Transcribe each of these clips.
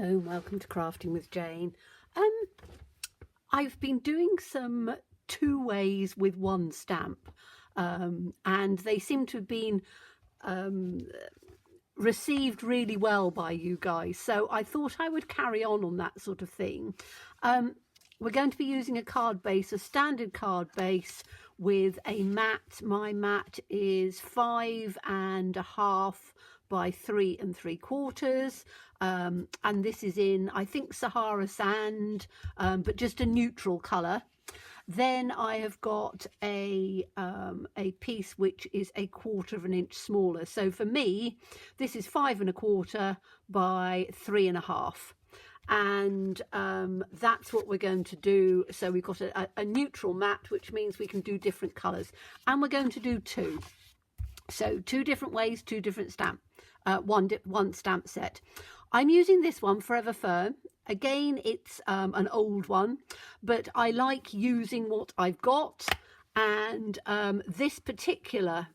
Hello, welcome to Crafting with Jane. I've been doing some 2 ways with 1 stamp, and they seem to have been received really well by you guys, so I thought I would carry on that sort of thing. We're going to be using a card base, a standard card base with a mat. My mat is 5.5 by 3 3/4, and this is in, I think, Sahara sand, but just a neutral colour. Then I have got a piece which is 1/4 inch smaller. So for me, this is 5.25 by 3.5. And that's what we're going to do. So we've got a neutral mat, which means we can do different colours, and we're going to do 2. So 2 different ways, 2 different stamp, one stamp set. I'm using this one, Forever Fern. Again, it's an old one, but I like using what I've got, and this particular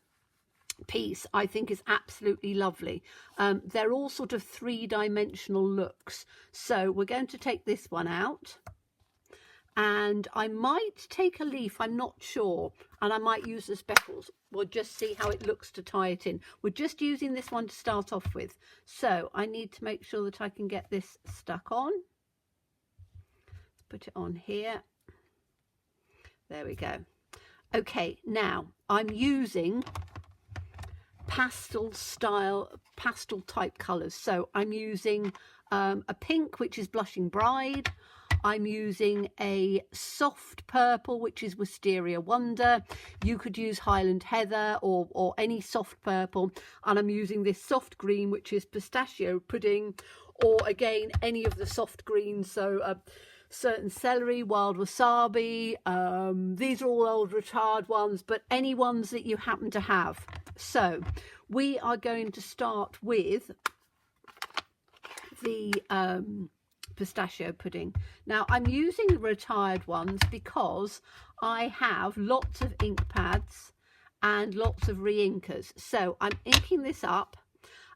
piece I think is absolutely lovely. They're all sort of 3-dimensional looks. So we're going to take this one out, and I might take a leaf, I'm not sure, and I might use the speckles. We'll just see how it looks to tie it in. We're just using this one to start off with, so I need to make sure that I can get this stuck on. Let's put it on here. There we go. Okay, now I'm using pastel type colours. So I'm using a pink, which is Blushing Bride. I'm using a soft purple, which is Wisteria Wonder. You could use Highland Heather or any soft purple. And I'm using this soft green, which is Pistachio Pudding, or again, any of the soft greens. So certain celery, wild wasabi. These are all old retired ones, but any ones that you happen to have. So we are going to start with the Pistachio Pudding. Now I'm using the retired ones because I have lots of ink pads and lots of re-inkers. So I'm inking this up,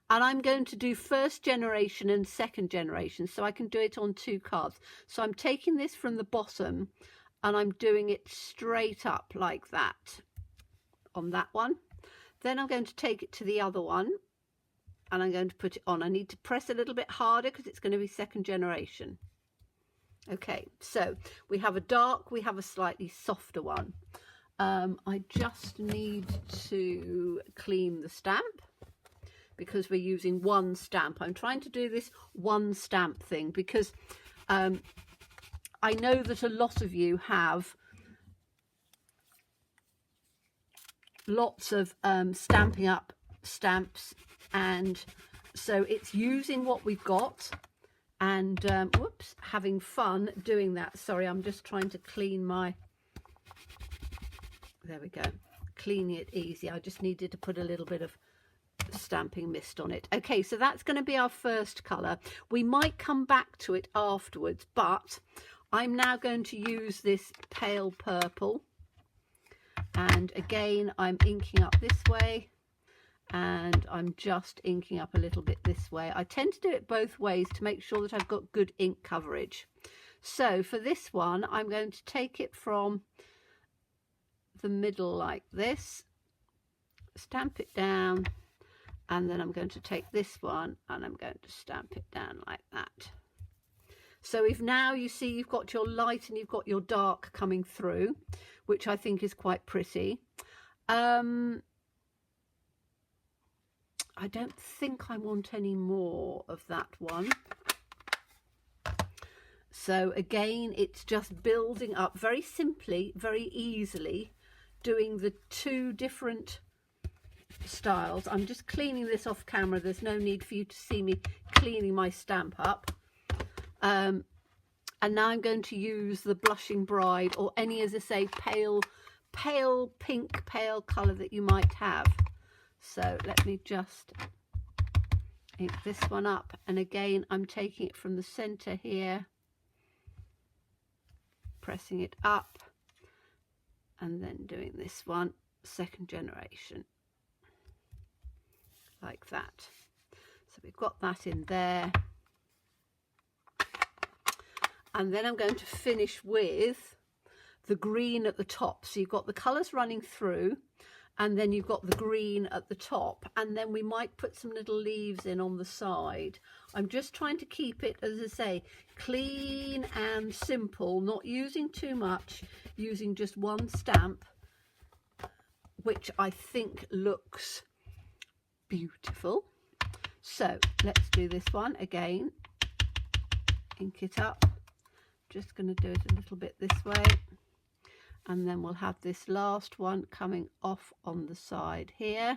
and I'm going to do 1st generation and 2nd generation, so I can do it on 2 cards. So I'm taking this from the bottom and I'm doing it straight up like that on that one. Then I'm going to take it to the other one, and I'm going to put it on. I need to press a little bit harder because it's going to be 2nd generation. Okay, so we have a dark, we have a slightly softer one. I just need to clean the stamp because we're using 1 stamp. I'm trying to do this 1 stamp thing because I know that a lot of you have lots of Stampin' Up stamps, and so it's using what we've got and whoops, having fun doing that. Sorry, I'm just trying to clean my, there we go, cleaning it easy. I just needed to put a little bit of stamping mist on it. Okay, so that's going to be our first colour. We might come back to it afterwards, but I'm now going to use this pale purple, and again I'm inking up this way, and I'm just inking up a little bit this way. I tend to do it both ways to make sure that I've got good ink coverage. So for this one, I'm going to take it from the middle like this, stamp it down, and then I'm going to take this one and I'm going to stamp it down like that. So if now you see you've got your light and you've got your dark coming through, which I think is quite pretty. I don't think I want any more of that one. So again, it's just building up very simply, very easily, doing the 2 different styles. I'm just cleaning this off camera. There's no need for you to see me cleaning my stamp up. And now I'm going to use the Blushing Bride, or any, as I say, pale pink, pale colour that you might have. So let me just ink this one up, and again I'm taking it from the center here, pressing it up, and then doing this one, 2nd generation, like that. So we've got that in there. And then I'm going to finish with the green at the top. So you've got the colours running through, and then you've got the green at the top, and then we might put some little leaves in on the side. I'm just trying to keep it, as I say, clean and simple, not using too much, using just one stamp, which I think looks beautiful. So let's do this one again. Ink it up. Just going to do it a little bit this way, and then we'll have this last one coming off on the side here,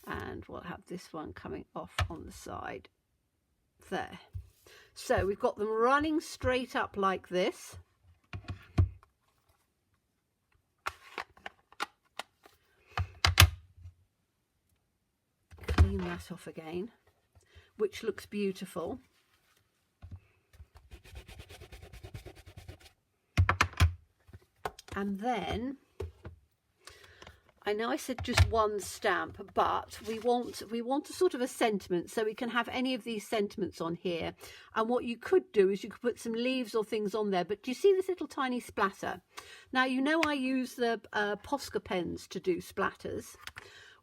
and we'll have this one coming off on the side there. So we've got them running straight up like this. Clean that off again, which looks beautiful. And then, I know I said just one stamp, but we want a sort of a sentiment, so we can have any of these sentiments on here. And what you could do is you could put some leaves or things on there. But do you see this little tiny splatter? Now, you know I use the Posca pens to do splatters.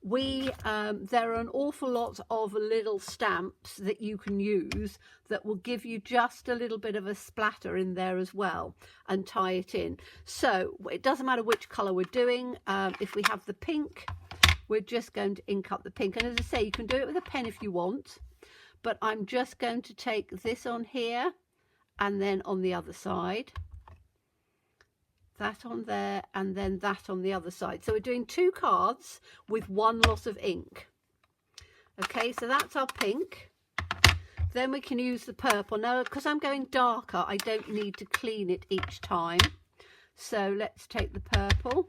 There are an awful lot of little stamps that you can use that will give you just a little bit of a splatter in there as well, and tie it in. So it doesn't matter which colour we're doing. If we have the pink, we're just going to ink up the pink. And as I say, you can do it with a pen if you want, but I'm just going to take this on here and then on the other side. That on there, and then that on the other side. So we're doing 2 cards with 1 lot of ink. Okay, so that's our pink. Then we can use the purple. Now, because I'm going darker, I don't need to clean it each time. So let's take the purple,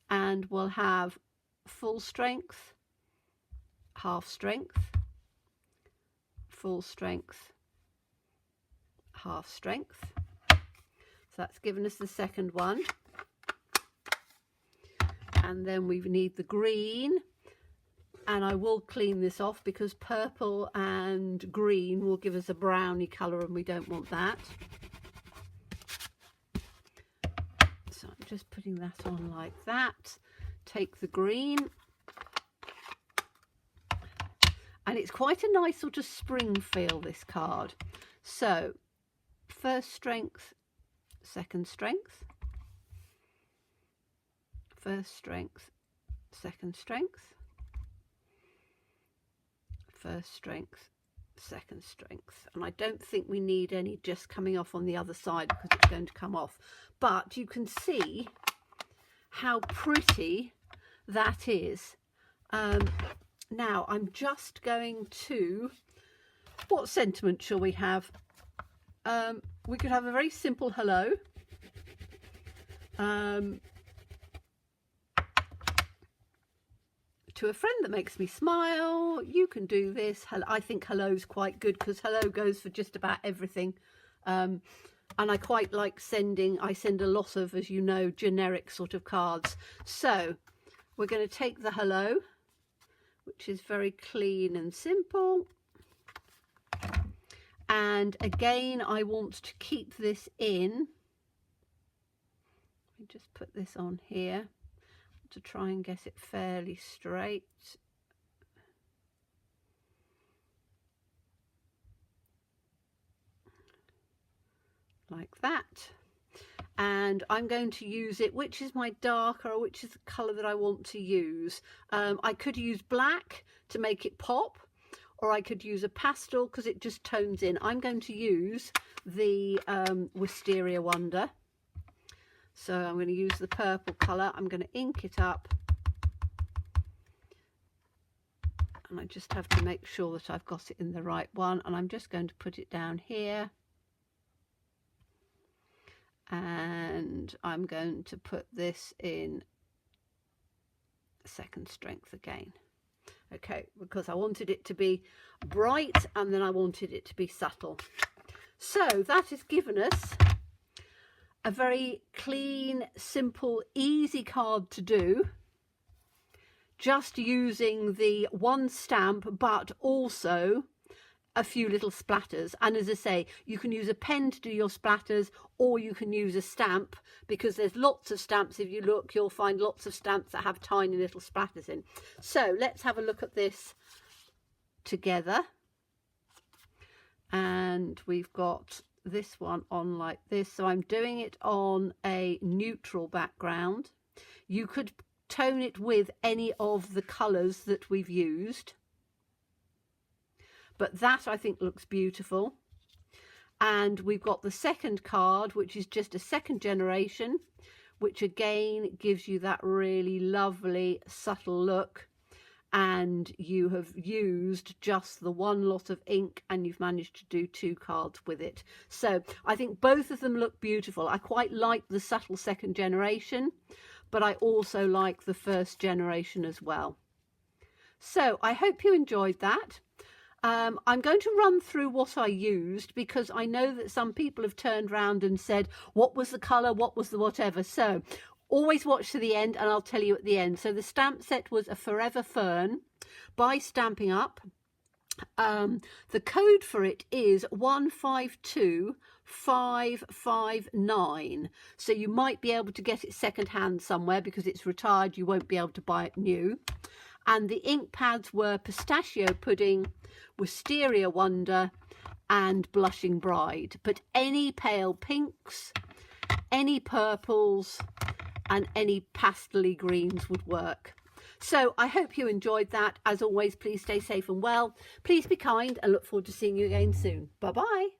and we'll have full strength, half strength, full strength, half strength. That's given us the second one. And then we need the green, and I will clean this off because purple and green will give us a browny colour, and we don't want that. So I'm just putting that on like that. Take the green, and it's quite a nice sort of spring feel, this card. So first strength, second strength, first strength, second strength, first strength, second strength. And I don't think we need any just coming off on the other side because it's going to come off, but you can see how pretty that is. Now I'm just going to, what sentiment shall we have? We could have a very simple hello. To a friend that makes me smile. You can do this. I think hello's quite good because hello goes for just about everything. And I quite like sending, I send a lot of, as you know, generic sort of cards. So we're going to take the hello, which is very clean and simple. And again, I want to keep this in. Let me just put this on here to try and get it fairly straight. Like that. And I'm going to use it, which is my darker, or which is the colour that I want to use. I could use black to make it pop, or I could use a pastel because it just tones in. I'm going to use the Wisteria Wonder. So I'm going to use the purple colour. I'm going to ink it up. And I just have to make sure that I've got it in the right one. And I'm just going to put it down here. And I'm going to put this in second strength again. Okay, because I wanted it to be bright and then I wanted it to be subtle. So that has given us a very clean, simple, easy card to do. Just using the one stamp, but also a few little splatters. And as I say, you can use a pen to do your splatters, or you can use a stamp, because there's lots of stamps. If you look, you'll find lots of stamps that have tiny little splatters in. So let's have a look at this together. And we've got this one on like this. So I'm doing it on a neutral background. You could tone it with any of the colours that we've used, but that I think looks beautiful. And we've got the second card, which is just a second generation, which again gives you that really lovely subtle look. And you have used just the one lot of ink, and you've managed to do 2 cards with it. So I think both of them look beautiful. I quite like the subtle second generation, but I also like the first generation as well. So I hope you enjoyed that. I'm going to run through what I used, because I know that some people have turned around and said, what was the colour, what was the whatever. So always watch to the end and I'll tell you at the end. So the stamp set was a Forever Fern by Stampin' Up. The code for it is 152559. So you might be able to get it second hand somewhere, because it's retired. You won't be able to buy it new. And the ink pads were Pistachio Pudding, Wisteria Wonder and Blushing Bride. But any pale pinks, any purples and any pastel-y greens would work. So I hope you enjoyed that. As always, please stay safe and well. Please be kind, and look forward to seeing you again soon. Bye-bye.